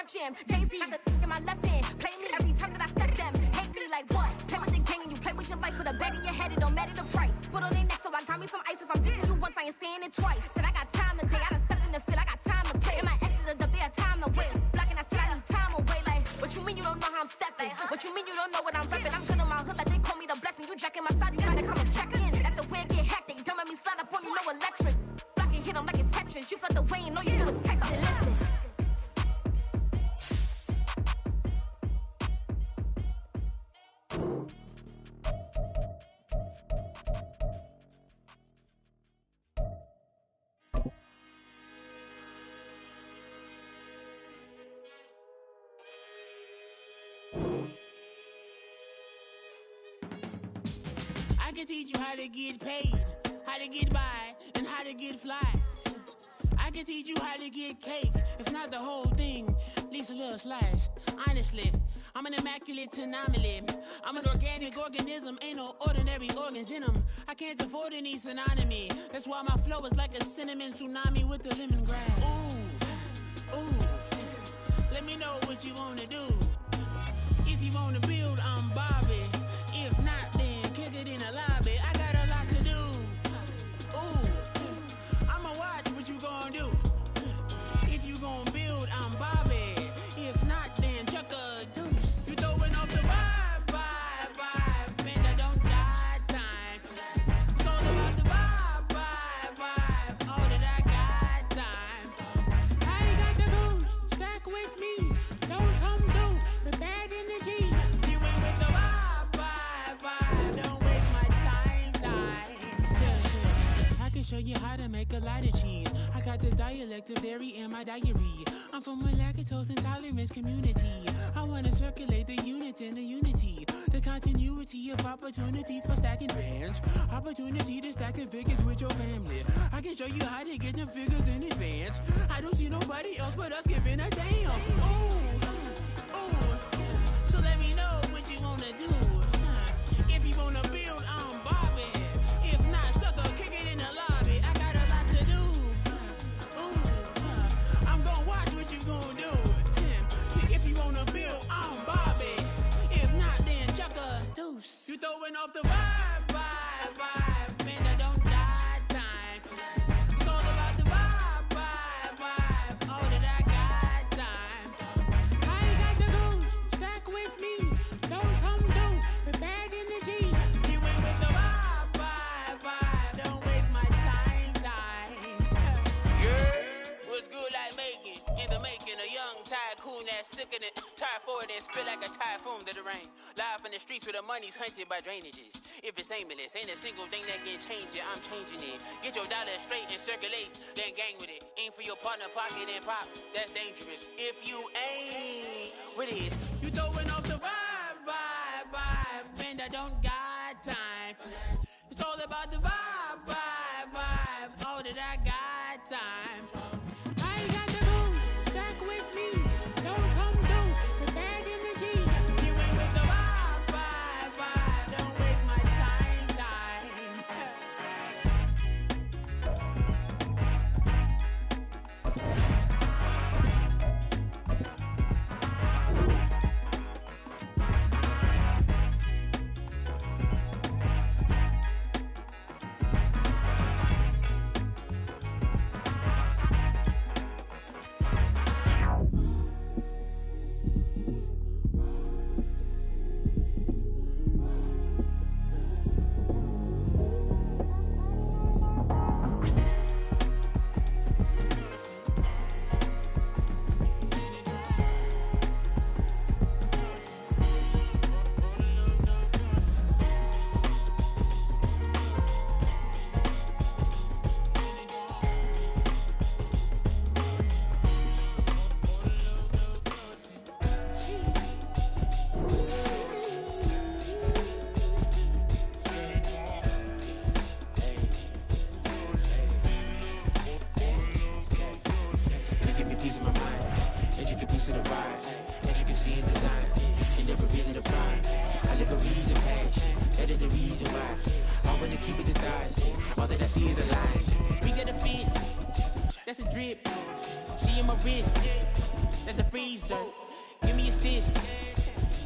Jim. Jay-Z got the in my left hand. Play me every time that I step them. Hate me like what? Play with the gang and you play with your life. Put a bet in your head, it don't matter the price. Foot on their neck, so I got me some ice. If I'm dissing you once, I ain't saying it twice. Said I got time today, I done stepped in the field, I got time to play. And my exes are up there, time to wait. Blocking, I said I need time away. Like, what you mean you don't know how I'm stepping? What you mean you don't know what I'm repping? I'm good on my hood, like they call me the blessing. You jacking my side, you gotta come and check in. That's the way it get hectic. Don't make me slide up on you, no electric. Blocking, hit 'em like it's Tetris. You felt the way and all you do is text it. Listen. I can teach you how to get paid, how to get by, and how to get fly. I can teach you how to get cake, if not the whole thing, at least a little slice. Honestly, I'm an immaculate anomaly. I'm an organic organism, ain't no ordinary organs in them. I can't afford any synonymy. That's why my flow is like a cinnamon tsunami with the lemongrass. Ooh, ooh, let me know what you wanna do. If you wanna build, I'm Bobby. If not, then kick it in the lobby. I got a lot to do. Ooh, I'ma watch what you gon' do. If you gon' build, I'm Bobby. If not, then chuck a deuce. You throwing off the vibe, man, I don't got time. It's all about the vibe, all that I got time. I ain't got the goose, stack with me. Don't come through with bad energy. You ain't with the vibe, don't waste my time. Yeah. I can show you how to make a lot of cheese. I got the dialect of dairy in my diary. I'm from a lactose intolerance community. I wanna circulate the units in the unity. The continuity of opportunity for stacking bands. Opportunity to stack the figures with your family. I can show you how to get them figures in advance. I don't see nobody else but us giving a damn. Ooh, so let me know what you wanna do. If you wanna build, I'm Bobby. If not, sucker, kick it in the lobby. I got a lot to do. I'm gonna watch what you gonna do. If you wanna build, I'm Bobby. If not, then chuck a deuce. You throwing off the vibe, man, I don't got time. It's all about the vibe, all that I got time. I ain't got the goose, stack with me. Don't come through with bad energy. You ain't with the vibe, don't waste my time. Yeah, what's good like making? In the making, a young tycoon that's sickening. Tire forward and spit like a typhoon to the rain. Live in the streets where the money's hunted by drainages. If it's aimless, ain't a single thing that can change it. I'm changing it. Get your dollar straight and circulate, then gang with it. Aim for your partner, pocket and pop. That's dangerous. If you ain't with it, you throwing off the vibe, man, I don't got time for that. It's all about the vibe, all that I got time for. I ain't got the goose, stack with me. Don't come through with bad energy. You ain't with the vibe, don't waste my time. freezer. Give me assist.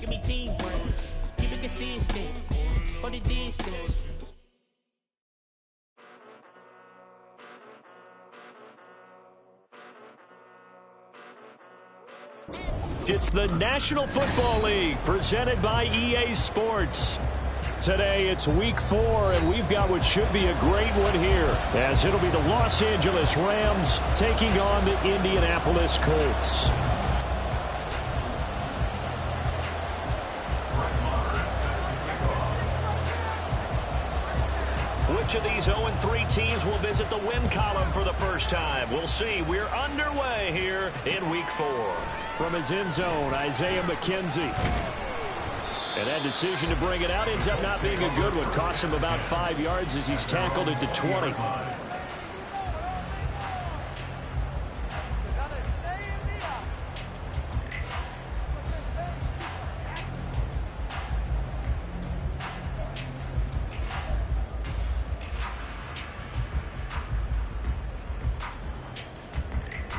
Give me teamwork. Keep it consistent. For the distance. It's the National Football League presented by EA Sports. Today it's week 4, and we've got what should be a great one here, as it'll be the Los Angeles Rams taking on the Indianapolis Colts. Which of these 0-3 teams will visit the win column for the first time? We'll see. We're underway here in week 4. From his end zone, Isaiah McKenzie. And that decision to bring it out ends up not being a good one. Cost him about 5 yards as he's tackled it to 20.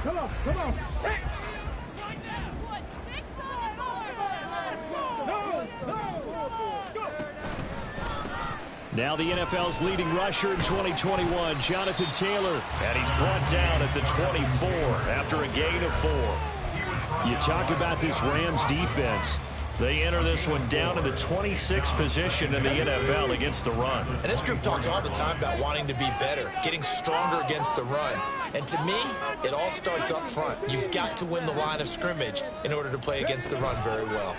Come on. Now the NFL's leading rusher in 2021, Jonathan Taylor, and he's brought down at the 24 after a gain of 4. You talk about this Rams defense. They enter this one down in the 26th position in the NFL against the run. And this group talks all the time about wanting to be better, getting stronger against the run. And to me, it all starts up front. You've got to win the line of scrimmage in order to play against the run very well.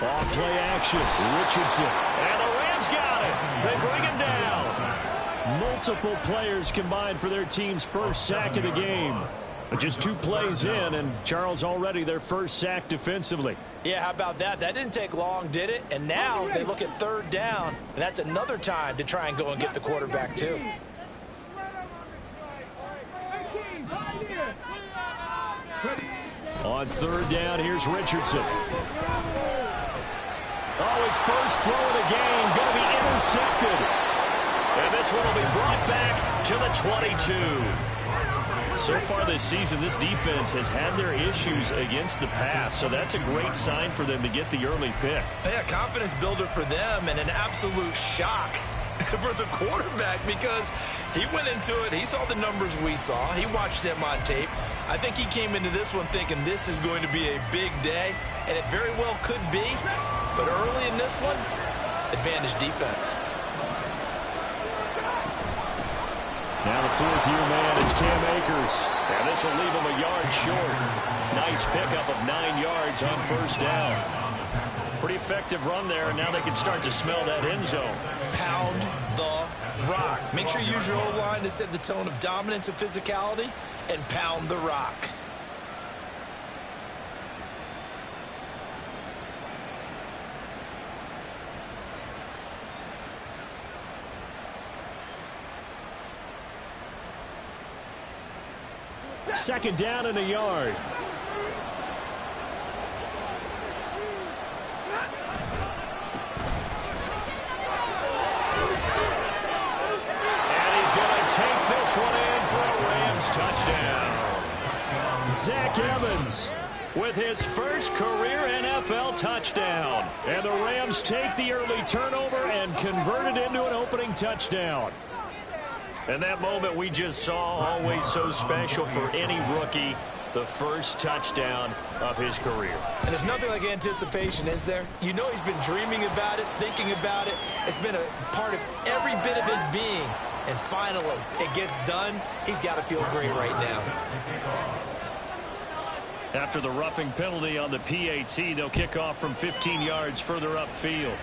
Off play action, Richardson. And the Rams got it. They bring him down. Multiple players combined for their team's first sack of the game. But just 2 plays in, and Charles already their first sack defensively. Yeah, how about that? That didn't take long, did it? And now they look at 3rd down, and that's another time to try and go and get the quarterback too. On 3rd down, here's Richardson. Oh, his first throw of the game going to be intercepted. And this one will be brought back to the 22. So far this season, this defense has had their issues against the pass, so that's a great sign for them to get the early pick. Yeah, confidence builder for them and an absolute shock for the quarterback because he went into it. He saw the numbers we saw. He watched them on tape. I think he came into this one thinking this is going to be a big day, and it very well could be. But early in this one, advantage defense. Now the 4th-year man is Cam Akers. And this will leave him a yard short. Nice pickup of 9 yards on 1st down. Pretty effective run there, and now they can start to smell that end zone. Pound the rock. Make sure you use your O-line to set the tone of dominance and physicality, and pound the rock. Second down in the yard. And he's going to take this one in for a Rams touchdown. Zach Evans with his first career NFL touchdown. And the Rams take the early turnover and convert it into an opening touchdown. And that moment we just saw, always so special for any rookie, the first touchdown of his career. And there's nothing like anticipation, is there? You know he's been dreaming about it, thinking about it. It's been a part of every bit of his being. And finally, it gets done. He's got to feel great right now. After the roughing penalty on the PAT, they'll kick off from 15 yards further upfield.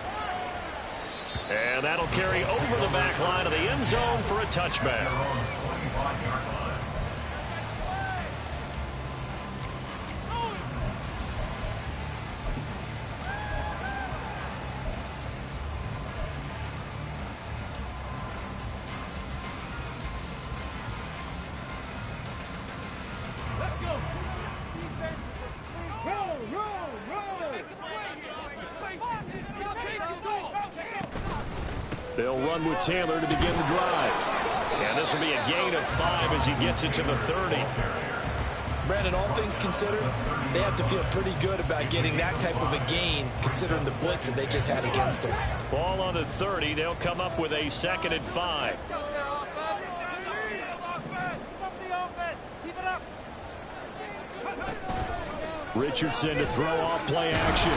And that'll carry over the back line of the end zone for a touchback. Let's go. They'll run with Taylor to begin the drive. And this will be a gain of 5 as he gets it to the 30. Brandon, all things considered, they have to feel pretty good about getting that type of a gain, considering the blitz that they just had against them. Ball on the 30. They'll come up with a 2nd and 5. Richardson to throw off play action.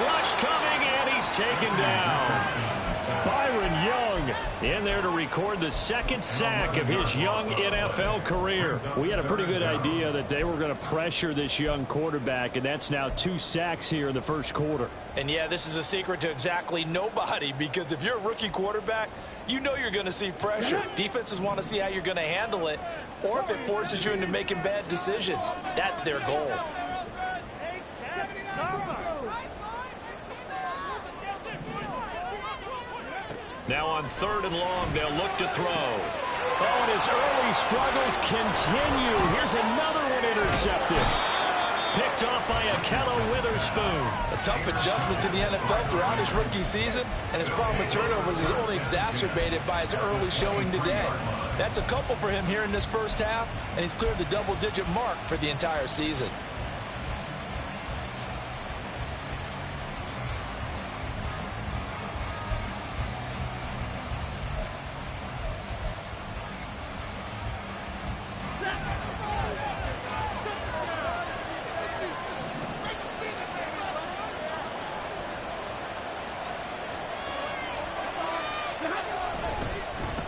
Rush coming, and he's taken down. Byron Young in there to record the 2nd sack of his young NFL career. We had a pretty good idea that they were going to pressure this young quarterback, and that's now 2 sacks here in the first quarter. And yeah, this is a secret to exactly nobody, because if you're a rookie quarterback, you know you're going to see pressure. Defenses want to see how you're going to handle it, or if it forces you into making bad decisions. That's their goal. Now on 3rd and long, they'll look to throw. Oh, and his early struggles continue. Here's another one intercepted. Picked off by Akello Witherspoon. A tough adjustment to the NFL throughout his rookie season, and his problem with turnovers is only exacerbated by his early showing today. That's a couple for him here in this first half, and he's cleared the double-digit mark for the entire season.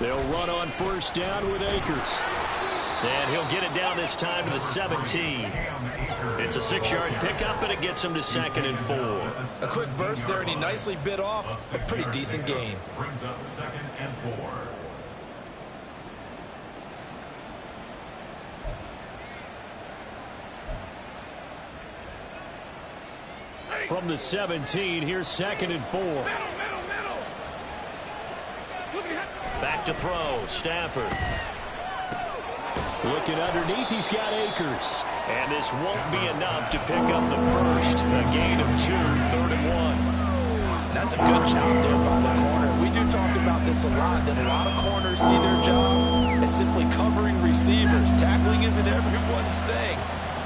They'll run on 1st down with Akers. And he'll get it down this time to the 17. It's a 6-yard pickup, and it gets him to 2nd and 4. A quick burst there, and he nicely bit off a pretty decent gain. Brings up 2nd and 4. From the 17, here's 2nd and 4. Back to throw, Stafford. Looking underneath, he's got Akers. And this won't be enough to pick up the first. A gain of 2, 3rd and 1. That's a good job there by the corner. We do talk about this a lot, that a lot of corners see their job as simply covering receivers. Tackling isn't everyone's thing.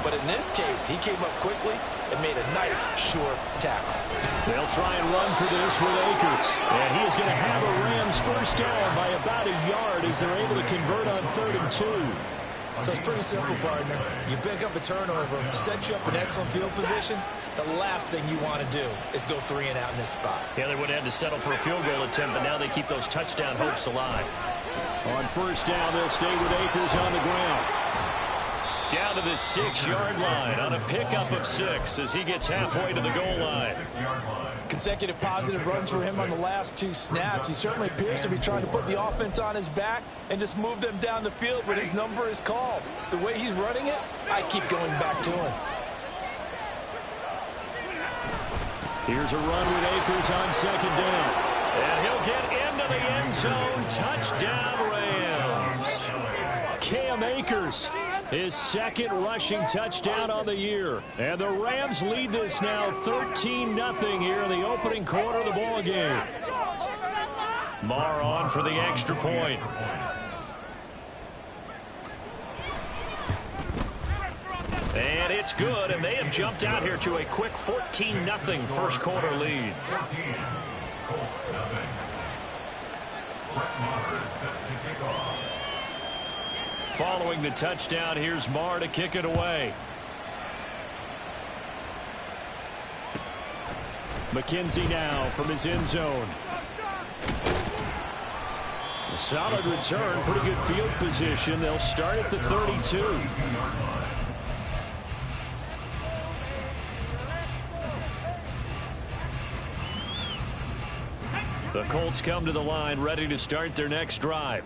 But in this case, he came up quickly and made a nice, short tackle. They'll try and run for this with Akers. And he is going to have a Rams first down by about a yard as they're able to convert on 3rd and 2. So it's pretty simple, partner. You pick up a turnover, set you up in excellent field position. The last thing you want to do is go 3 and out in this spot. Yeah, they would have had to settle for a field goal attempt, but now they keep those touchdown hopes alive. On 1st down, they'll stay with Akers on the ground. Down to the 6-yard line on a pickup of 6 as he gets halfway to the goal line. Consecutive positive runs for him on the last 2 snaps. He certainly appears to be trying to put the offense on his back and just move them down the field when his number is called. The way he's running it, I keep going back to him. Here's a run with Akers on 2nd down. And he'll get into the end zone. Touchdown, Rams. Cam Akers, his 2nd rushing touchdown on the year. And the Rams lead this now 13-0 here in the opening quarter of the ball game. Marr on for the extra point. And it's good, and they have jumped out here to a quick 14-0 first quarter lead. Following the touchdown, here's Marr to kick it away. McKenzie now from his end zone. A solid return, pretty good field position. They'll start at the 32. The Colts come to the line ready to start their next drive.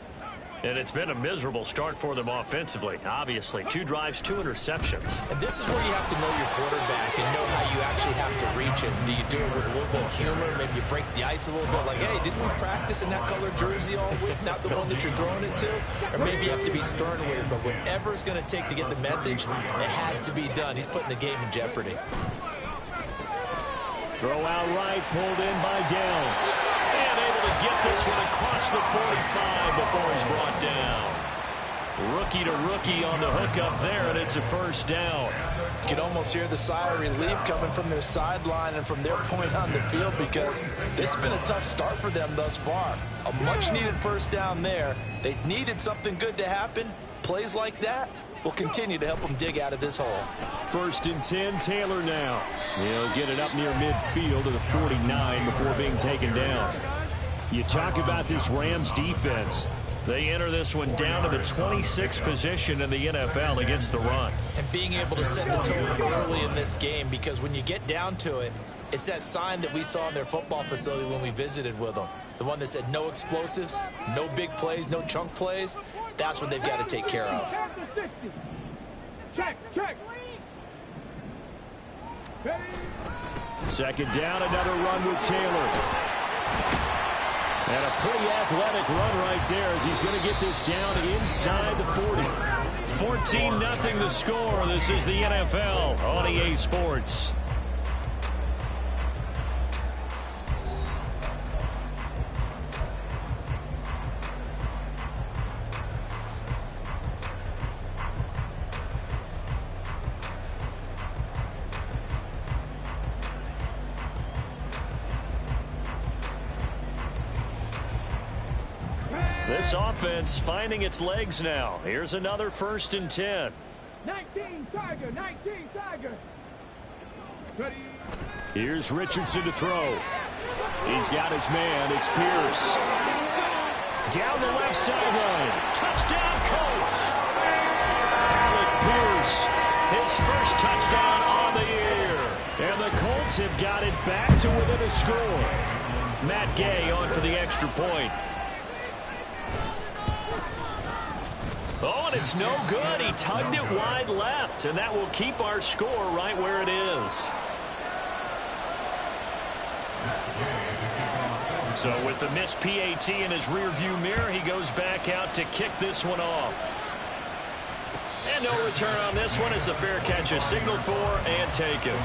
And it's been a miserable start for them offensively. Obviously, 2 drives, 2 interceptions. And this is where you have to know your quarterback and know how you actually have to reach him. Do you do it with a little bit of humor? Maybe you break the ice a little bit, like, hey, didn't we practice in that colored jersey all week, not the one that you're throwing it to? Or maybe you have to be stern with it, but whatever it's going to take to get the message, it has to be done. He's putting the game in jeopardy. Throw out right, pulled in by Downs. And able to get this one across the 45 before he's brought down. Rookie to rookie on the hookup there, and it's a first down. You can almost hear the sigh of relief coming from their sideline and from their point on the field, because this has been a tough start for them thus far. A much-needed first down there. They needed something good to happen. Plays like that will continue to help them dig out of this hole. 1st and 10, Taylor now. He'll get it up near midfield to the 49 before being taken down. You talk about this Rams defense. They enter this one down to the 26th position in the NFL against the run. And being able to set the tone early in this game, because when you get down to it, it's that sign that we saw in their football facility when we visited with them. The one that said no explosives, no big plays, no chunk plays. That's what they've got to take care of. Check. 2nd down, another run with Taylor. And a pretty athletic run right there as he's going to get this down inside the 40. 14-0 the score. This is the NFL on EA Sports. This offense finding its legs now. Here's another 1st and 10. 19 Tiger. Ready. Here's Richardson to throw. He's got his man. It's Pierce. Down the left sideline. Touchdown, Colts. Alec Pierce, his first touchdown on the year. And the Colts have got it back to within a score. Matt Gay on for the extra point. Oh, and it's no good. He tugged it wide left, and that will keep our score right where it is. So with the missed PAT in his rearview mirror, he goes back out to kick this one off. And no return on this one as the fair catch is signaled for and taken.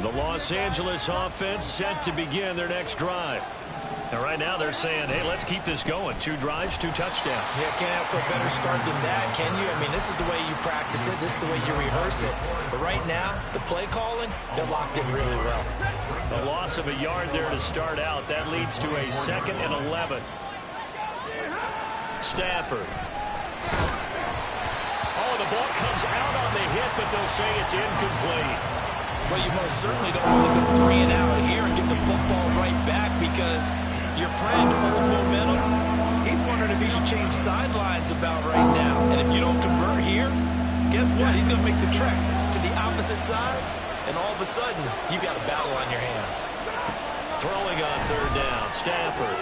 The Los Angeles offense set to begin their next drive. And right now they're saying, hey, let's keep this going. 2 drives, 2 touchdowns. Yeah, can't ask for a better start than that, can you? I mean, this is the way you practice it. This is the way you rehearse it. But right now, the play calling, they're locked in really well. A loss of a yard there to start out. That leads to a 2nd and 11. Stafford. Oh, the ball comes out on the hit, but they'll say it's incomplete. Well, you most certainly don't want to go 3 and out here and get the football right back, because your friend, Old Momentum, he's wondering if he should change sidelines about right now. And if you don't convert here, guess what? He's going to make the trek to the opposite side, and all of a sudden, you've got a battle on your hands. Throwing on 3rd down, Stafford.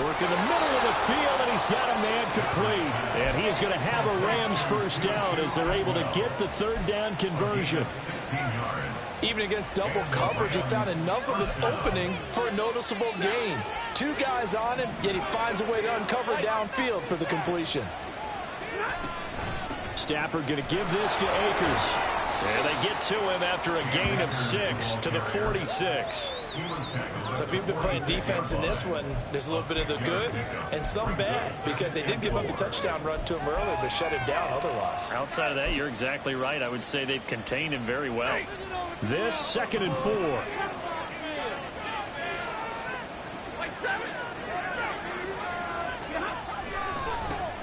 Work in the middle of the field, and he's got a man complete. And he is going to have a Rams first down as they're able to get the 3rd down conversion. Even against double coverage, he found enough of an opening for a noticeable gain. 2 guys on him, yet he finds a way to uncover downfield for the completion. Stafford going to give this to Akers. And they get to him after a gain of 6 to the 46. So if you've been playing defense in this one, there's a little bit of the good and some bad, because they did give up the touchdown run to him earlier, but shut it down otherwise. Outside of that, you're exactly right. I would say they've contained him very well. This 2nd and 4.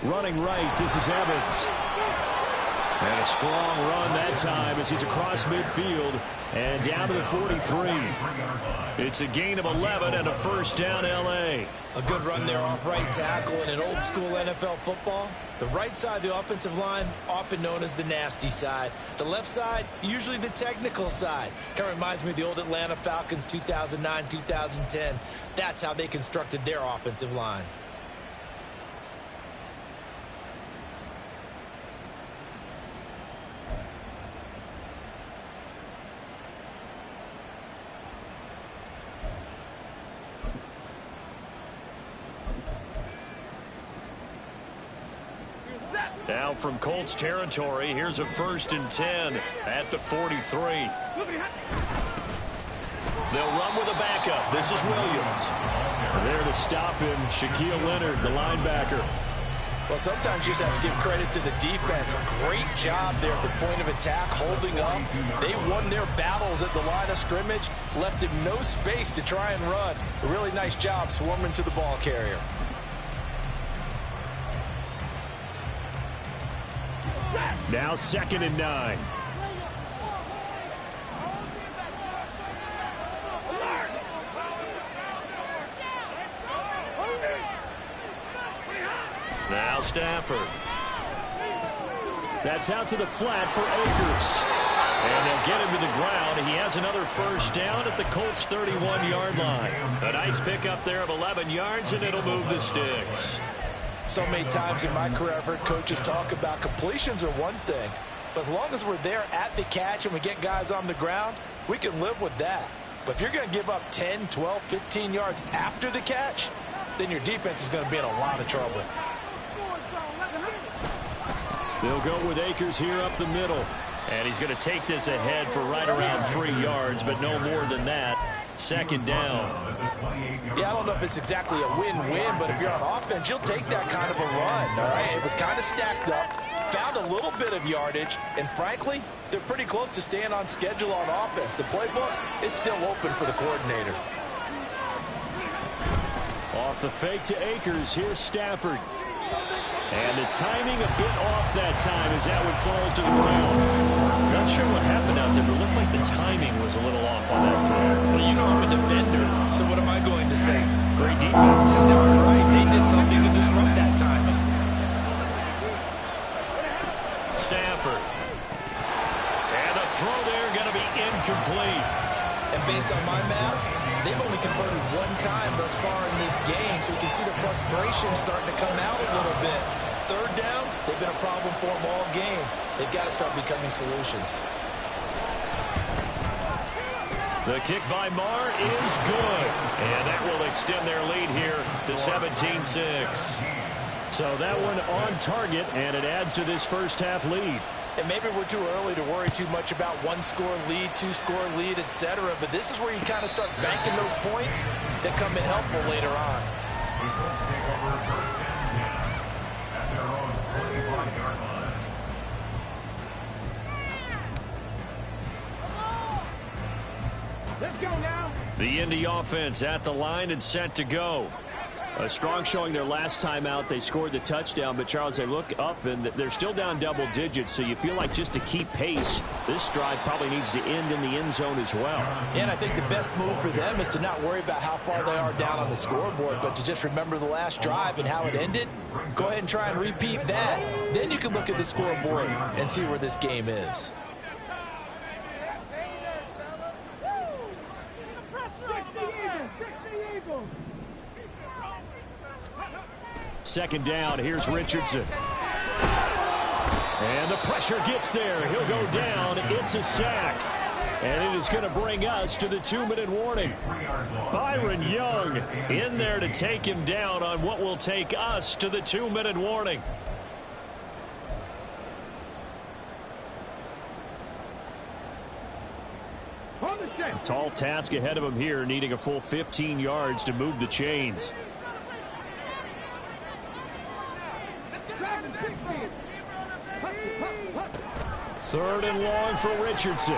Running right, this is Evans. And a strong run that time as he's across midfield and down to the 43. It's a gain of 11 and a first down, L.A. A good run there off right tackle. In an old school NFL football, the right side of the offensive line, often known as the nasty side. The left side, usually the technical side. Kind of reminds me of the old Atlanta Falcons 2009, 2010. That's how they constructed their offensive line. Now from Colts territory, here's a 1st and 10 at the 43. They'll run with a backup. This is Williams. There to stop him, Shaquille Leonard, the linebacker. Well, sometimes you just have to give credit to the defense. Great job there at the point of attack, holding up. They won their battles at the line of scrimmage, left him no space to try and run. A really nice job swarming to the ball carrier. Now 2nd and 9. Now Stafford. That's out to the flat for Akers. And they'll get him to the ground. He has another 1st down at the Colts' 31-yard line. A nice pickup there of 11 yards, and it'll move the sticks. So many times in my career, I've heard coaches talk about completions are one thing. But as long as we're there at the catch and we get guys on the ground, we can live with that. But if you're going to give up 10, 12, 15 yards after the catch, then your defense is going to be in a lot of trouble. They'll go with Akers here up the middle. And he's going to take this ahead for right around 3 yards, but no more than that. 2nd down. Yeah, I don't know if it's exactly a win-win, but if you're on offense, you'll take that kind of a run, all right? It was kind of stacked up, found a little bit of yardage, and frankly, they're pretty close to staying on schedule on offense. The playbook is still open for the coordinator. Off the fake to Akers, here's Stafford. And the timing a bit off that time as that one falls to the ground. Not sure what happened out there, but it looked like the timing was a little off on that throw. Well, you know I'm a defender, so what am I going to say? Great defense. Darn right, they did something to disrupt that timing. Stafford. And the throw there going to be incomplete. And based on my math, they've only converted 1 time thus far in this game, so you can see the frustration starting to come out a little bit. 3rd downs, they've been a problem for them all game. They've got to start becoming solutions. The kick by Marr is good. And that will extend their lead here to 17-6. So that one on target, and it adds to this first half lead. And maybe we're too early to worry too much about 1-score lead, 2-score lead, etc. But this is where you kind of start banking those points that come in helpful later on. Let's go now. The Indy offense at the line and set to go. A strong showing their last time out. They scored the touchdown, but Charles, they look up and they're still down double digits, so you feel like just to keep pace, this drive probably needs to end in the end zone as well. And I think the best move for them is to not worry about how far they are down on the scoreboard, but to just remember the last drive and how it ended. Go ahead and try and repeat that. Then you can look at the scoreboard and see where this game is. Second down, here's Richardson. And the pressure gets there. He'll go down. It's a sack. And it is going to bring us to the 2-minute warning. Byron Young in there to take him down on what will take us to the 2-minute warning. Tall task ahead of him here, needing a full 15 yards to move the chains. Third and long for Richardson. A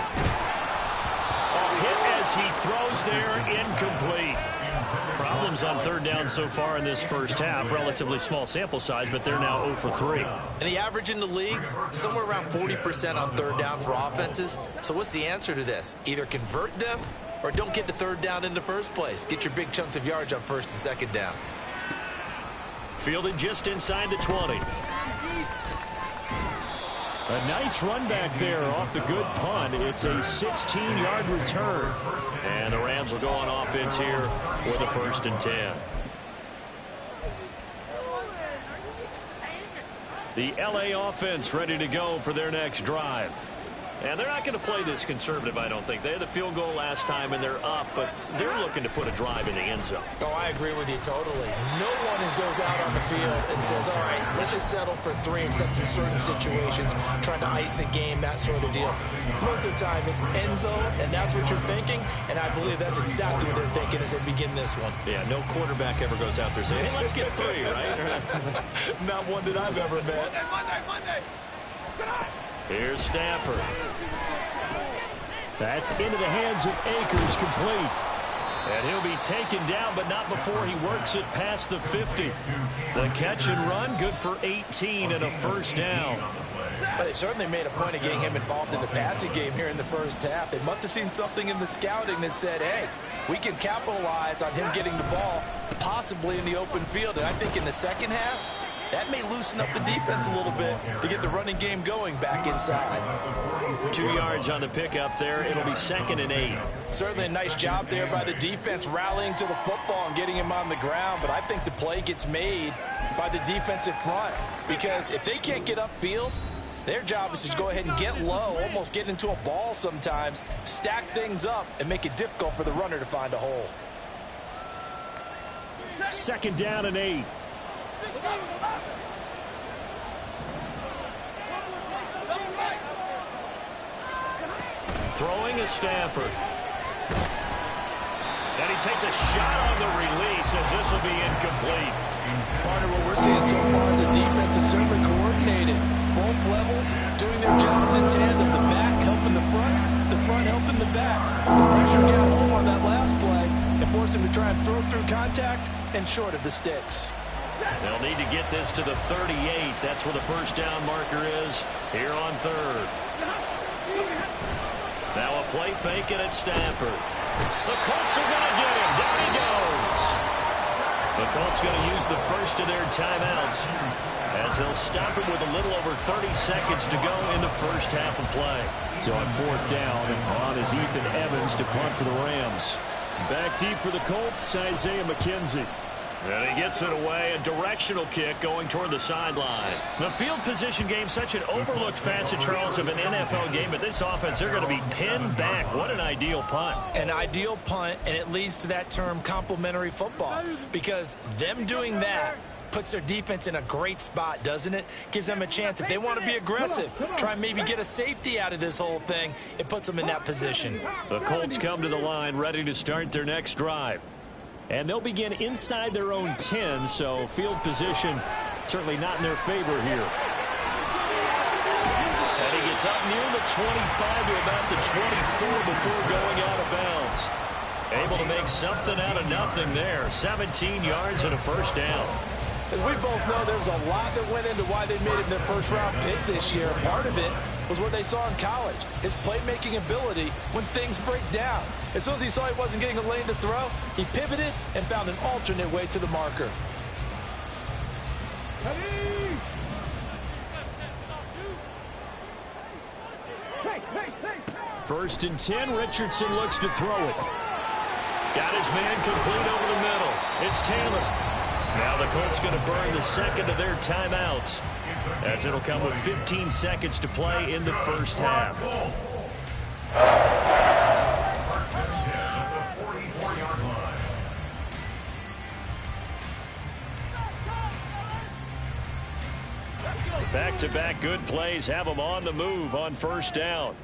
hit as he throws there, incomplete. Problems on 3rd down so far in this first half. Relatively small sample size, but they're now 0 for 3. And the average in the league, somewhere around 40% on 3rd down for offenses. So what's the answer to this? Either convert them or don't get to 3rd down in the first place. Get your big chunks of yards on 1st and 2nd down. Fielded just inside the 20. A nice run back there off the good punt. It's a 16-yard return. And the Rams will go on offense here with a 1st and 10. The LA offense ready to go for their next drive. And they're not going to play this conservative, I don't think. They had the field goal last time, and they're up, but they're looking to put a drive in the end zone. Oh, I agree with you totally. No one goes out on the field and says, all right, let's just settle for 3, except in certain situations, trying to ice a game, that sort of deal. Most of the time, it's end zone, and that's what you're thinking, and I believe that's exactly what they're thinking as they begin this one. Yeah, no quarterback ever goes out there saying, hey, let's get 3, right? Not one that I've ever met. Monday. Here's Stafford. That's into the hands of Akers, complete. And he'll be taken down, but not before he works it past the 50. The catch and run, good for 18 and a first down. But they certainly made a point of getting him involved in the passing game here in the first half. They must have seen something in the scouting that said, hey, we can capitalize on him getting the ball, possibly in the open field. And I think in the second half, that may loosen up the defense a little bit to get the running game going back inside. 2 yards on the pickup there. It'll be 2nd and 8. Certainly a nice job there by the defense rallying to the football and getting him on the ground. But I think the play gets made by the defensive front, because if they can't get upfield, their job is to go ahead and get low, almost get into a ball sometimes, stack things up, and make it difficult for the runner to find a hole. 2nd down and 8. Throwing is Stafford. And he takes a shot on the release as this will be incomplete. Part of what we're seeing so far is the defense is certainly coordinated. Both levels doing their jobs in tandem. The back helping the front helping the back. The pressure got home on that last play and forced him to try and throw through contact and short of the sticks. They'll need to get this to the 38. That's where the first down marker is here on 3rd. Now a play fake it at Stafford. The Colts are going to get him. Down he goes. The Colts going to use the first of their timeouts as they'll stop him with a little over 30 seconds to go in the first half of play. So on 4th down, on is Ethan Evans to punt for the Rams. Back deep for the Colts, Isaiah McKenzie. And he gets it away, a directional kick going toward the sideline. The field position game, such an overlooked facet, Charles, of an NFL game, but this offense, they're going to be pinned back. What an ideal punt. An ideal punt, and it leads to that term complementary football, because them doing that puts their defense in a great spot, doesn't it? Gives them a chance. If they want to be aggressive, try and maybe get a safety out of this whole thing, it puts them in that position. The Colts come to the line ready to start their next drive. And they'll begin inside their own 10, so field position certainly not in their favor here. And he gets up near the 25 to about the 24 before going out of bounds. Able to make something out of nothing there. 17 yards and a first down. As we both know, there was a lot that went into why they made it their first-round pick this year. Part of it was what they saw in college, his playmaking ability when things break down. As soon as he saw he wasn't getting a lane to throw, he pivoted and found an alternate way to the marker. First and 10, Richardson looks to throw it. Got his man complete over the middle. It's Taylor. Now the Colts going to burn the second of their timeouts, as it'll come with 15 seconds to play in the first half. Back-to-back good plays have them on the move on first down.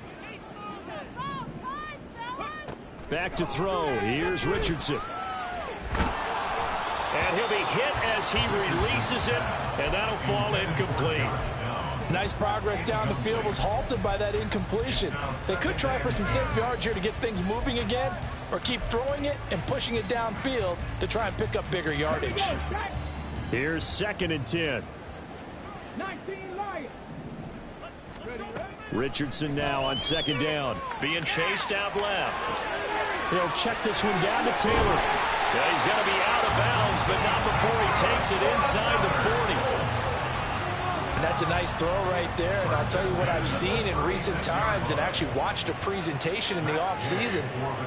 Back to throw. Here's Richardson. And he'll be hit as he releases it, and that'll fall incomplete. Nice progress down the field, was halted by that incompletion. They could try for some safe yards here to get things moving again, or keep throwing it and pushing it downfield to try and pick up bigger yardage. Here's 2nd and 10. Richardson now on 2nd down, being chased out left. He'll check this one down to Taylor. Yeah, he's going to be out of bounds, but not before he takes it inside the 40. And that's a nice throw right there. And I'll tell you what I've seen in recent times, and actually watched a presentation in the offseason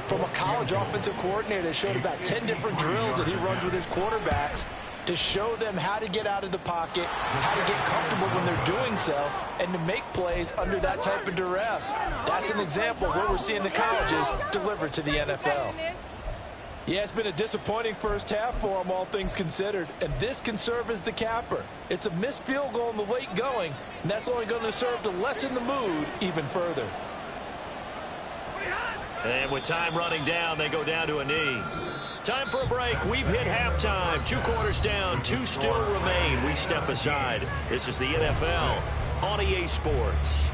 from a college offensive coordinator that showed about 10 different drills that he runs with his quarterbacks. to show them how to get out of the pocket, how to get comfortable when they're doing so, and to make plays under that type of duress. That's an example of what we're seeing the colleges deliver to the NFL. Yeah, it's been a disappointing first half for them, all things considered. And this can serve as the capper. It's a missed field goal in the late going, and that's only going to serve to lessen the mood even further. And with time running down, they go down to a knee. Time for a break. We've hit halftime. 2 quarters down, 2 still remain. We step aside. This is the NFL on EA Sports.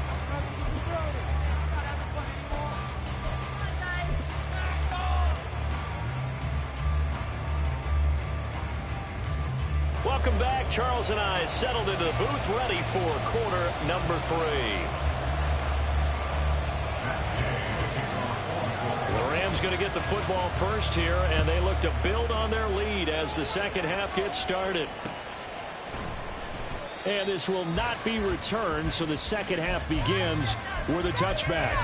Welcome back. Charles and I settled into the booth, ready for quarter number 3. The Rams going to get the football first here, and they look to build on their lead as the second half gets started. And this will not be returned, so the second half begins with a touchback.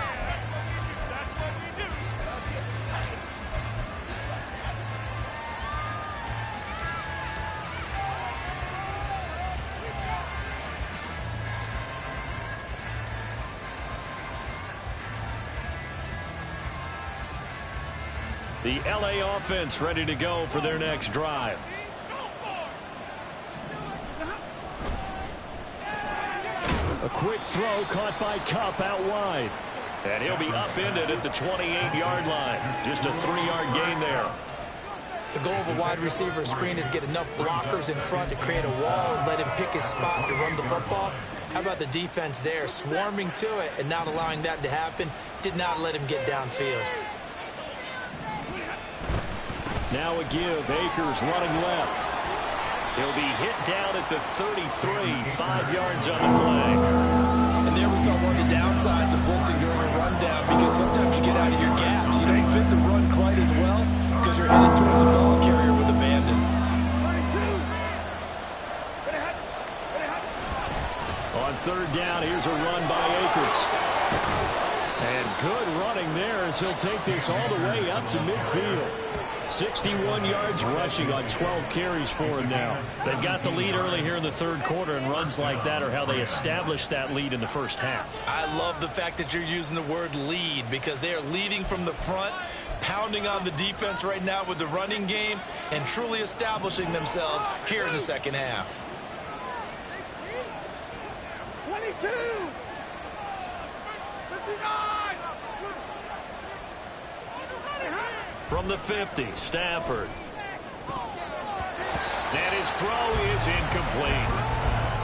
The LA offense ready to go for their next drive. A quick throw caught by Kupp out wide. And he'll be upended at the 28-yard line. Just a 3-yard gain there. The goal of a wide receiver screen is get enough blockers in front to create a wall and let him pick his spot to run the football. How about the defense there, swarming to it and not allowing that to happen? Did not let him get downfield. Now a give. Akers running left. He'll be hit down at the 33, 5 yards on the play. And there we saw one of the downsides of blitzing during a rundown, because sometimes you get out of your gaps. You don't fit the run quite as well because you're headed towards the ball carrier with abandon. On third down, here's a run by Akers. And good running there as he'll take this all the way up to midfield. 61 yards rushing on 12 carries for him now. They've got the lead early here in the third quarter, and runs like that are how they established that lead in the first half. I love the fact that you're using the word lead, because they are leading from the front, pounding on the defense right now with the running game, and truly establishing themselves here in the second half. 22! 59! From the 50, Stafford. And his throw is incomplete.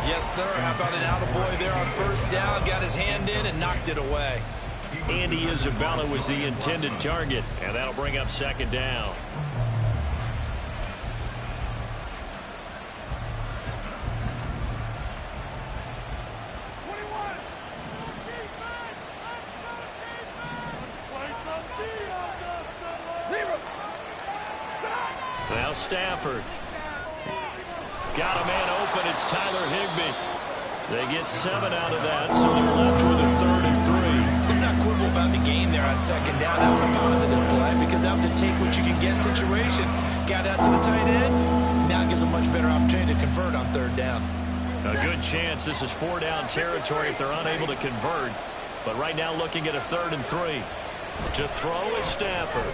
Yes, sir. How about an attaboy there on first down? Got his hand in and knocked it away. Andy Isabella was the intended target, and that'll bring up second down. Now Stafford. Got a man open. It's Tyler Higbee. They get 7 out of that, so they're left with a 3rd and 3. Let's not quibble about the gain there on second down. That was a positive play, because that was a take-what-you-can-get situation. Got out to the tight end. Now gives a much better opportunity to convert on third down. A good chance. This is 4-down territory if they're unable to convert. But right now looking at a 3rd and 3. To throw is Stafford.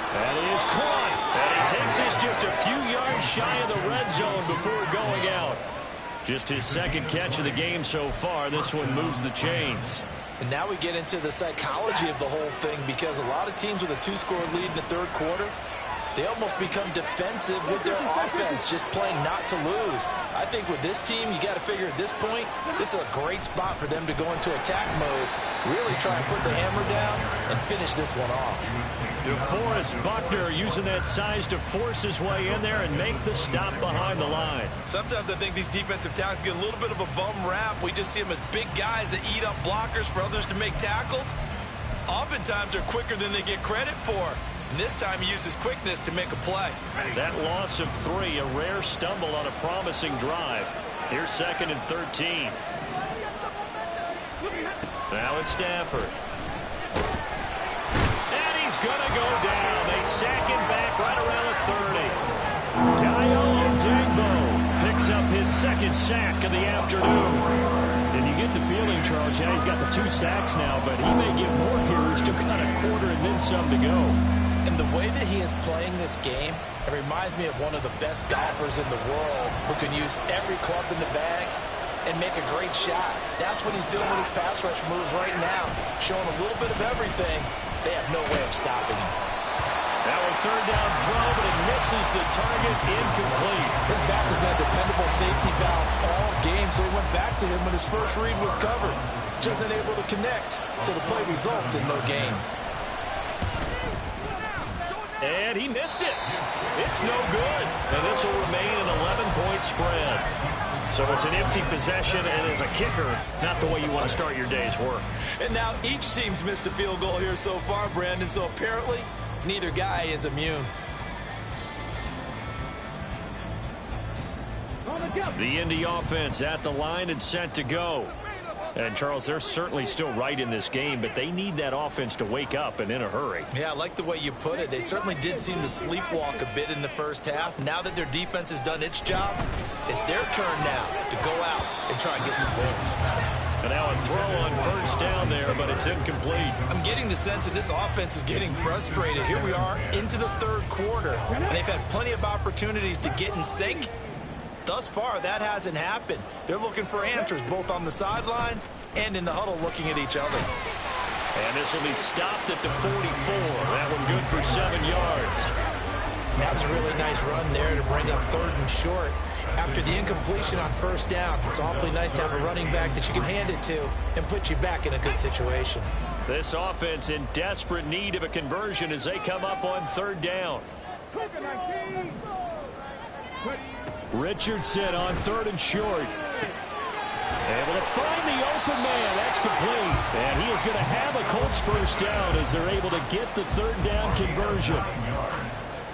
That is caught. And he takes this just a few yards shy of the red zone before going out. Just his second catch of the game so far. This one moves the chains. And now we get into the psychology of the whole thing, because a lot of teams with a 2-score lead in the third quarter, they almost become defensive with their offense, just playing not to lose. I think with this team, you got to figure at this point, this is a great spot for them to go into attack mode, really try and put the hammer down and finish this one off. DeForest Buckner using that size to force his way in there and make the stop behind the line. Sometimes I think these defensive tackles get a little bit of a bum rap. We just see them as big guys that eat up blockers for others to make tackles. Oftentimes they're quicker than they get credit for. And this time he uses quickness to make a play. That loss of 3, a rare stumble on a promising drive. Here's 2nd and 13. Now it's Stafford. And he's going to go down. They sack him back right around the 30. second sack of the afternoon. And you get the feeling, Charles, yeah, he's got the 2 sacks now, but he may get more here. He's still got a quarter and then some to go. And the way that he is playing this game, it reminds me of one of the best golfers in the world who can use every club in the bag and make a great shot. That's what he's doing with his pass rush moves right now, showing a little bit of everything. They have no way of stopping him. Now a third down throw, but it misses the target, incomplete. His back has been a dependable safety valve all game, so he went back to him when his first read was covered. Just unable to connect, so the play results in no gain. And he missed it. It's no good. And this will remain an 11-point spread. So it's an empty possession, and as a kicker, not the way you want to start your day's work. And now each team's missed a field goal here so far, Brandon, so apparently neither guy is immune. The Indy offense at the line and set to go. And, Charles, they're certainly still right in this game, but they need that offense to wake up and in a hurry. Yeah, I like the way you put it. They certainly did seem to sleepwalk a bit in the first half. Now that their defense has done its job, it's their turn now to go out and try and get some points. And now a throw on first down there, but it's incomplete. I'm getting the sense that this offense is getting frustrated. Here we are into the third quarter, and they've had plenty of opportunities to get in sync. Thus far, that hasn't happened. They're looking for answers both on the sidelines and in the huddle looking at each other. And this will be stopped at the 44. That one good for 7 yards. That was a really nice run there to bring up third and short. After the incompletion on first down, it's awfully nice to have a running back that you can hand it to and put you back in a good situation. This offense in desperate need of a conversion as they come up on third down. Richardson on third and short. Able to find the open man. That's complete. And he is going to have a Colts first down as they're able to get the third down conversion.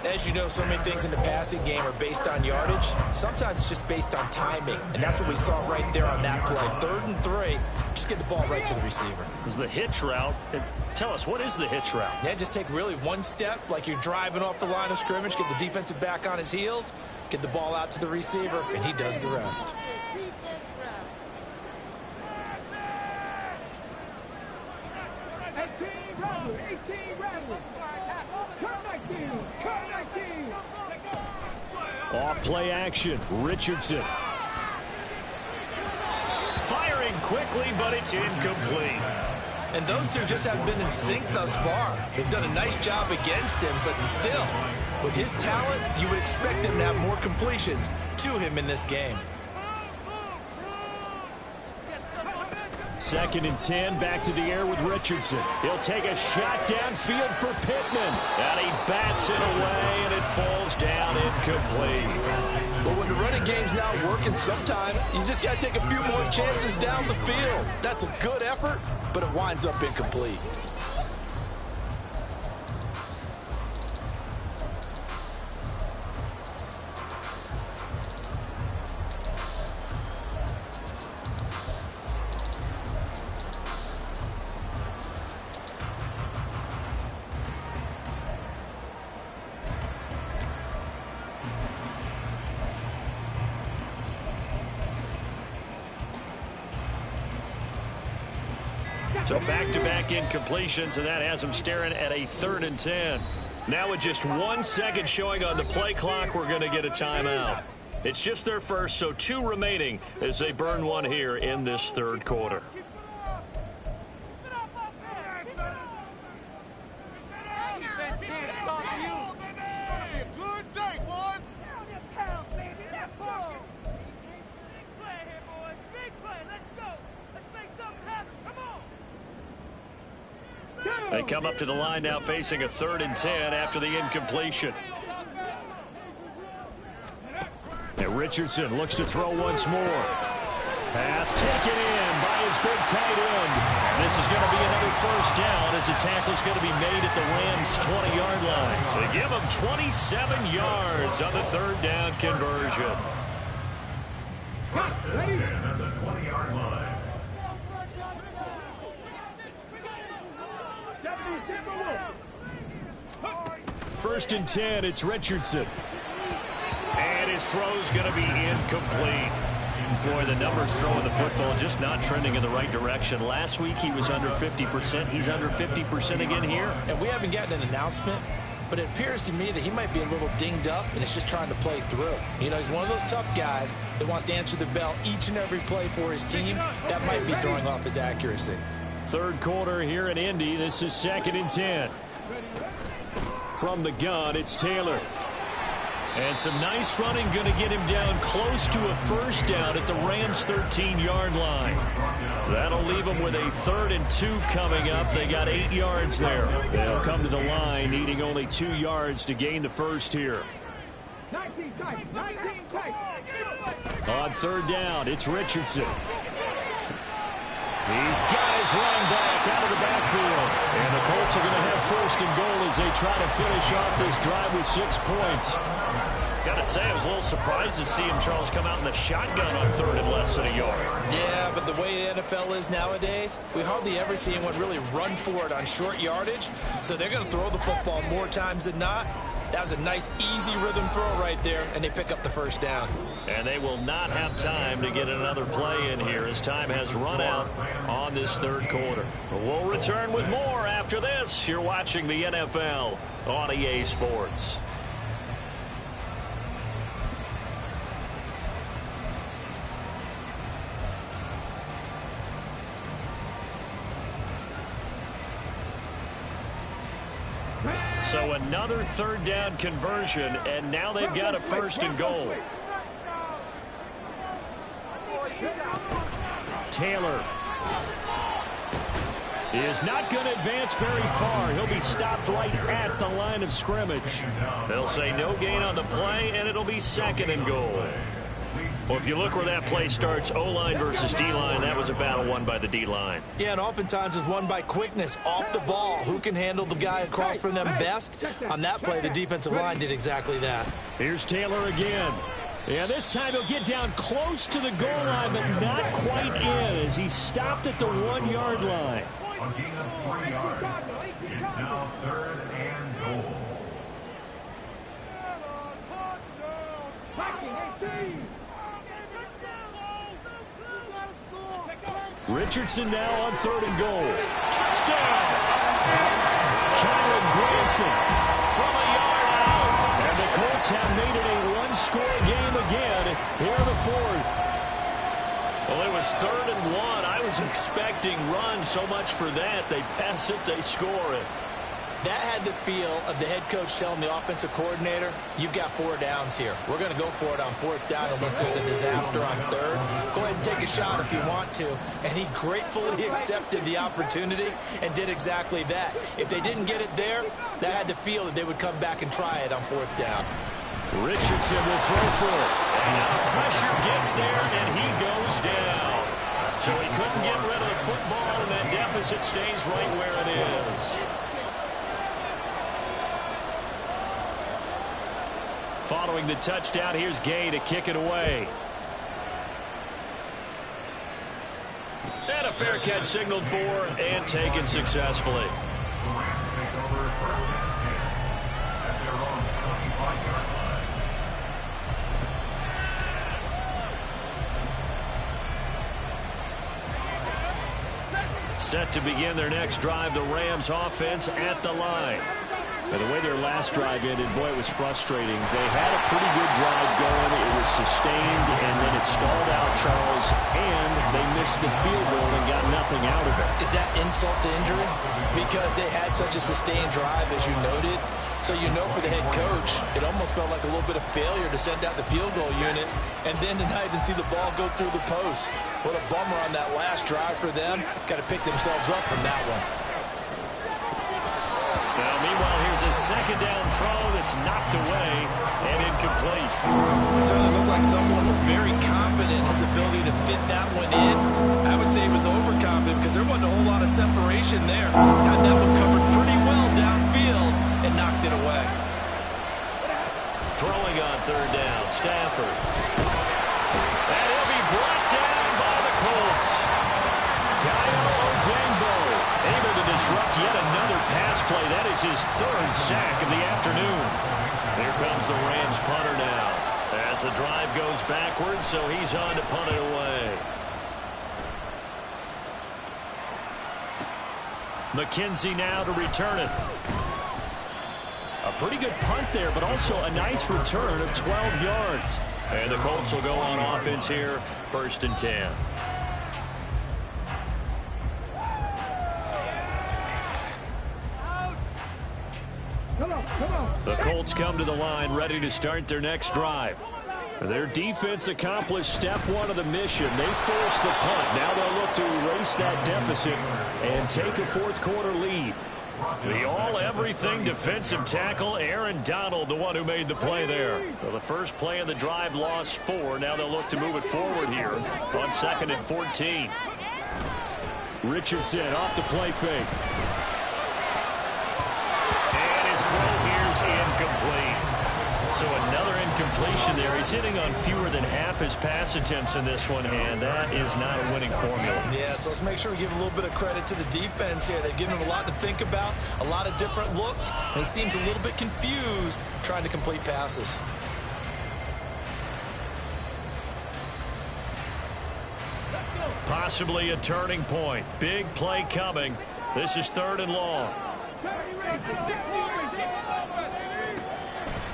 As you know, so many things in the passing game are based on yardage. Sometimes it's just based on timing. And that's what we saw right there on that play. 3rd and 3. Just get the ball right to the receiver. This is the hitch route. Tell us, what is the hitch route? Yeah, just take really one step like you're driving off the line of scrimmage, get the defensive back on his heels, get the ball out to the receiver, and he does the rest. Off play action, Richardson. Firing quickly, but it's incomplete. And those two just haven't been in sync thus far. They've done a nice job against him, but still, with his talent, you would expect him to have more completions to him in this game. 2nd and 10, back to the air with Richardson. He'll take a shot downfield for Pittman. And he bats it away, and it falls down incomplete. But when the running game's not working, sometimes you just got to take a few more chances down the field. That's a good effort, but it winds up incomplete. So back-to-back incompletions, and that has them staring at a 3rd and 10. Now with just 1 second showing on the play clock, we're going to get a timeout. It's just their first, so 2 remaining as they burn one here in this third quarter. They come up to the line now facing a 3rd and 10 after the incompletion. And Richardson looks to throw once more. Pass taken in by his big tight end. This is going to be another first down as the tackle is going to be made at the Rams' 20-yard line. They give him 27 yards on the 3rd down conversion. Ready? At the 20-yard line. 1st and 10, it's Richardson. And his throw's going to be incomplete. Boy, the numbers throwing the football just not trending in the right direction. Last week he was under 50%. He's under 50% again here. And we haven't gotten an announcement, but it appears to me that he might be a little dinged up and is just trying to play through. You know, he's one of those tough guys that wants to answer the bell each and every play for his team. That might be throwing off his accuracy. Third quarter here in Indy. This is 2nd and 10. From the gun, it's Taylor. And some nice running, going to get him down close to a first down at the Rams' 13-yard line. That'll leave them with a 3rd and 2 coming up. They got 8 yards there. They'll come to the line, needing only 2 yards to gain the first here. On 3rd down, it's Richardson. These guys running back out of the backfield. And the Colts are going to have 1st and goal as they try to finish off this drive with 6 points. Got to say, I was a little surprised to see him, Charles, come out in the shotgun on 3rd and less than a yard. Yeah, but the way the NFL is nowadays, we hardly ever see anyone really run for it on short yardage. So they're going to throw the football more times than not. That was a nice, easy rhythm throw right there, and they pick up the first down. And they will not have time to get another play in here as time has run out on this 3rd quarter. We'll return with more after this. You're watching the NFL on EA Sports. So another 3rd down conversion, and now they've got a 1st and goal. Taylor is not going to advance very far. He'll be stopped right at the line of scrimmage. They'll say no gain on the play, and it'll be 2nd and goal. Well, if you look where that play starts, O-line versus D-line, that was a battle won by the D-line. Yeah, and oftentimes it's won by quickness off the ball. Who can handle the guy across from them best? On that play, the defensive line did exactly that. Here's Taylor again. Yeah, this time he'll get down close to the goal line, but not quite in as he's stopped at the 1-yard line. A gain of 3 yards. It's now 3rd and goal. Richardson now on 3rd and goal. Touchdown! Kyron Granson from a yard out. And the Colts have made it a one-score game again here in the 4th. Well, it was 3rd and 1. I was expecting run so much for that. They pass it, they score it. That had the feel of the head coach telling the offensive coordinator, you've got 4 downs here. We're going to go for it on 4th down unless there's a disaster on 3rd. Go ahead and take a shot if you want to. And he gratefully accepted the opportunity and did exactly that. If they didn't get it there, that had the feel that they would come back and try it on 4th down. Richardson will throw for it. And now pressure gets there, and he goes down. So he couldn't get rid of the football, and that deficit stays right where it is. Following the touchdown, here's Gay to kick it away. And a fair catch signaled for and taken successfully. The Rams take over 1st and 10 at their own 25-yard line. Set to begin their next drive, the Rams offense at the line. And the way their last drive ended, boy, it was frustrating. They had a pretty good drive going. It was sustained, and then it stalled out, Charles, and they missed the field goal and got nothing out of it. Is that insult to injury? Because they had such a sustained drive, as you noted. So you know for the head coach, it almost felt like a little bit of failure to send out the field goal unit and then tonight and see the ball go through the post. What a bummer on that last drive for them. Got to pick themselves up from that one. Now, meanwhile, here's a 2nd down throw that's knocked away and incomplete. It certainly looked like someone was very confident in his ability to fit that one in. I would say he was overconfident because there wasn't a whole lot of separation there. Had that one covered pretty well downfield and knocked it away. Throwing on 3rd down, Stafford. And he'll be brought down by the Colts. Dayo Odeyingbo able to disrupt yet another pass play. That is his 3rd sack of the afternoon. Here comes the Rams punter now. As the drive goes backwards, so he's on to punt it away. McKenzie now to return it. A pretty good punt there, but also a nice return of 12 yards. And the Colts will go on offense here, 1st and 10. The Colts come to the line ready to start their next drive. Their defense accomplished step 1 of the mission. They forced the punt. Now they'll look to erase that deficit and take a 4th quarter lead. The all-everything defensive tackle, Aaron Donald, the one who made the play there. So the first play of the drive lost 4. Now they'll look to move it forward here on 2nd and 14. Richardson off the play fake. And his throw here's incomplete. So another incompletion there. He's hitting on fewer than half his pass attempts in this one, and that is not a winning formula. Yeah, so let's make sure we give a little bit of credit to the defense here. They've given him a lot to think about, a lot of different looks, and he seems a little bit confused trying to complete passes. Possibly a turning point. Big play coming. This is 3rd and long.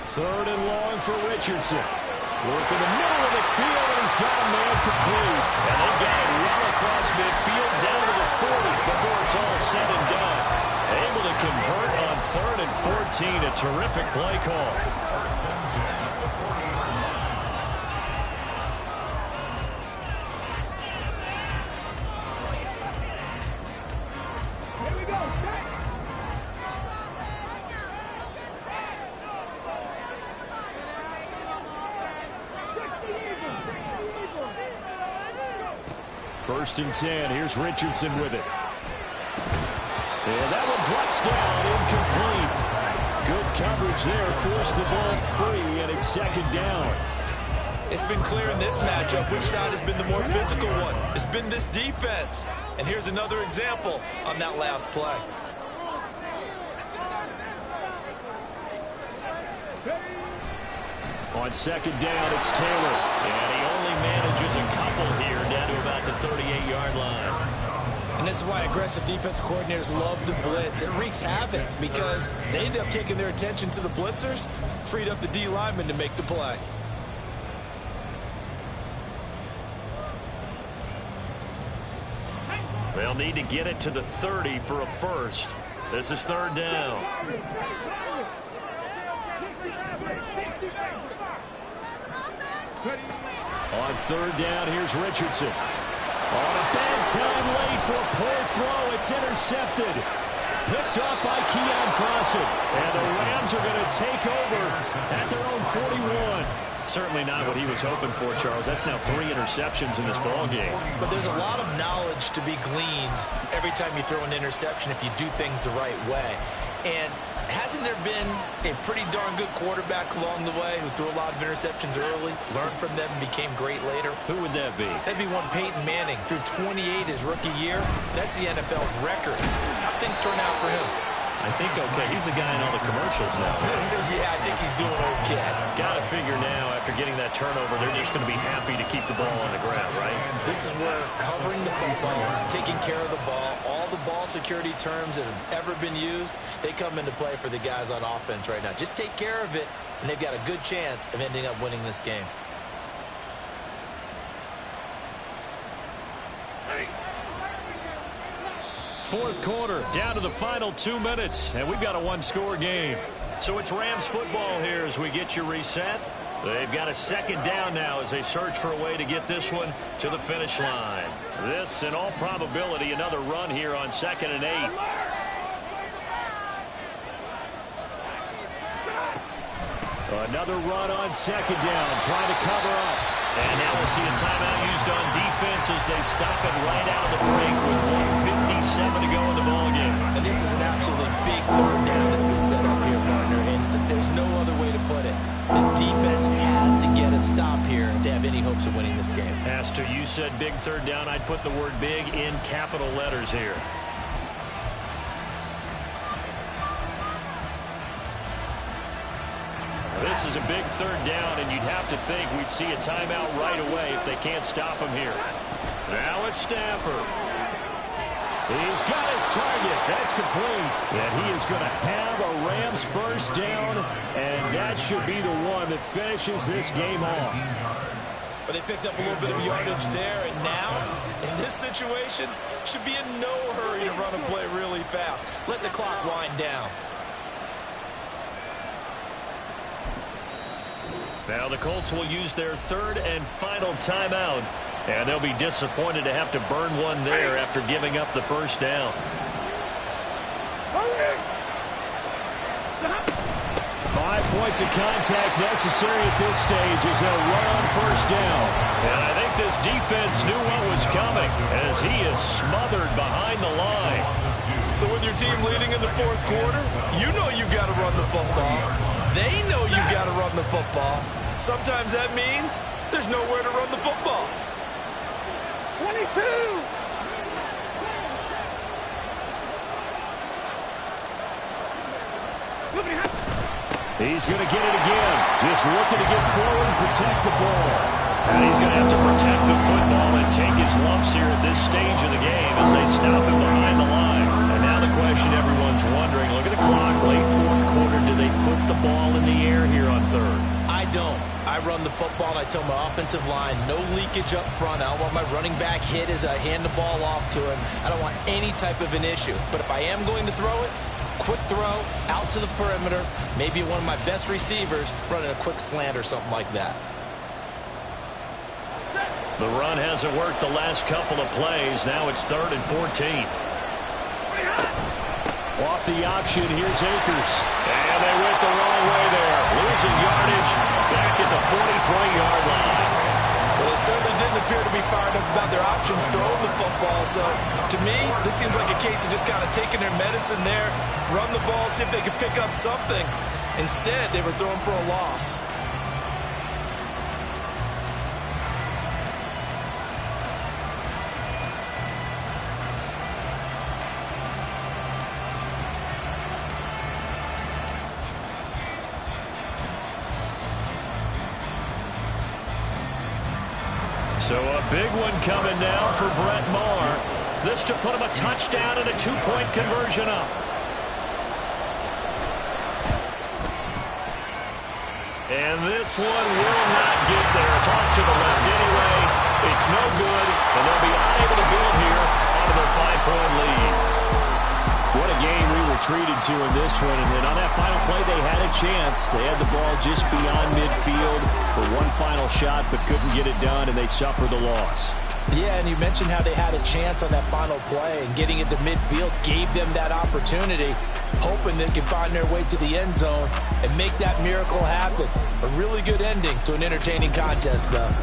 3rd and long for Richardson. Work in the middle of the field, and he's got a man complete. And they got it well across midfield down to the 40 before it's all said and done. Able to convert on 3rd and 14. A terrific play call. First and 10. Here's Richardson with it. And that one drops down, incomplete. Good coverage there. Forced the ball free, and it's 2nd down. It's been clear in this matchup which side has been the more physical one. It's been this defense. And here's another example on that last play. On 2nd down, it's Taylor. And he only manages a couple here down to about the 38-yard line. And this is why aggressive defense coordinators love to blitz. It wreaks havoc because they end up taking their attention to the blitzers, freed up the D lineman to make the play. They'll need to get it to the 30 for a first. This is 3rd down. On 3rd down, here's Richardson. On a bad time late for a poor throw. It's intercepted. Picked off by Keon Crossen. And the Rams are going to take over at their own 41. Certainly not what he was hoping for, Charles. That's now 3 interceptions in this ball game. But there's a lot of knowledge to be gleaned every time you throw an interception if you do things the right way. And hasn't there been a pretty darn good quarterback along the way who threw a lot of interceptions early, learned from them, and became great later? Who would that be? That'd be one Peyton Manning. Threw 28 his rookie year. That's the NFL record. How things turn out for him? I think okay. He's the guy in all the commercials now. Yeah, I think he's doing okay. Got to figure now, after getting that turnover, they're just going to be happy to keep the ball on the ground, right? This is where covering the football, taking care of the ball, all the ball security terms that have ever been used, they come into play for the guys on offense right now. Just take care of it, and they've got a good chance of ending up winning this game. Fourth quarter, down to the final 2 minutes, and we've got a one-score game. So it's Rams football here as we get you reset. They've got a 2nd down now as they search for a way to get this one to the finish line. This, in all probability, another run here on 2nd and 8. Another run on 2nd down, trying to cover up. And now we'll see a timeout used on defense as they stop it right out of the break with 1:57 to go in the ballgame. And this is an absolutely big 3rd down that's been set up here, partner, and there's no other way to put it. The defense has to get a stop here to have any hopes of winning this game. As to you said big 3rd down, I'd put the word big in capital letters here. This is a big third down, and you'd have to think we'd see a timeout right away if they can't stop him here. Now it's Stafford. He's got his target. That's complete. And he is going to have a Rams first down, and that should be the one that finishes this game off. But they picked up a little bit of yardage there, and now, in this situation, should be in no hurry to run a play really fast. Let the clock wind down. Now the Colts will use their third and final timeout, and they'll be disappointed to have to burn one there after giving up the first down. 5 points of contact necessary at this stage as they'll run on first down. And I think this defense knew what was coming as he is smothered behind the line. So with your team leading in the fourth quarter, you know you've got to run the football. They know you've got to run the football. Sometimes that means there's nowhere to run the football. 22! He's going to get it again. Just looking to get forward and protect the ball. And he's going to have to protect the football and take his lumps here at this stage of the game as they stop him behind the line. And now the question everyone's wondering, look at the clock, late fourth quarter. Do they put the ball in the air here on third? I don't. I run the football, and I tell my offensive line, no leakage up front. I don't want my running back hit as I hand the ball off to him. I don't want any type of an issue. But if I am going to throw it, quick throw, out to the perimeter, maybe one of my best receivers running a quick slant or something like that. The run hasn't worked the last couple of plays. Now it's 3rd and 14. Off the option, here's Akers. And they went the wrong way there. Losing yardage back at the 43-yard line. Well, they certainly didn't appear to be fired up about their options throwing the football. So, to me, this seems like a case of just kind of taking their medicine there, run the ball, see if they could pick up something. Instead, they were throwing for a loss. So a big one coming now for Brett Maher. This to put him a touchdown and a 2-point conversion up. And this one will not get there. It's off to the left anyway. It's no good, and they'll be unable to build here out of their 5-point lead. What a game we were treated to in this one. And on that final play, they had a chance. They had the ball just beyond midfield for one final shot, but couldn't get it done, and they suffered the loss. Yeah, and you mentioned how they had a chance on that final play, and getting into midfield gave them that opportunity, hoping they could find their way to the end zone and make that miracle happen. A really good ending to an entertaining contest, though.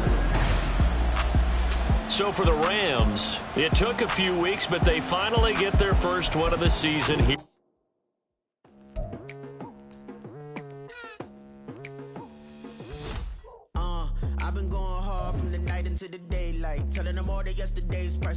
So for the Rams, it took a few weeks, but they finally get their first one of the season here. I've been going hard from the night into the daylight, telling them all that yesterday's price.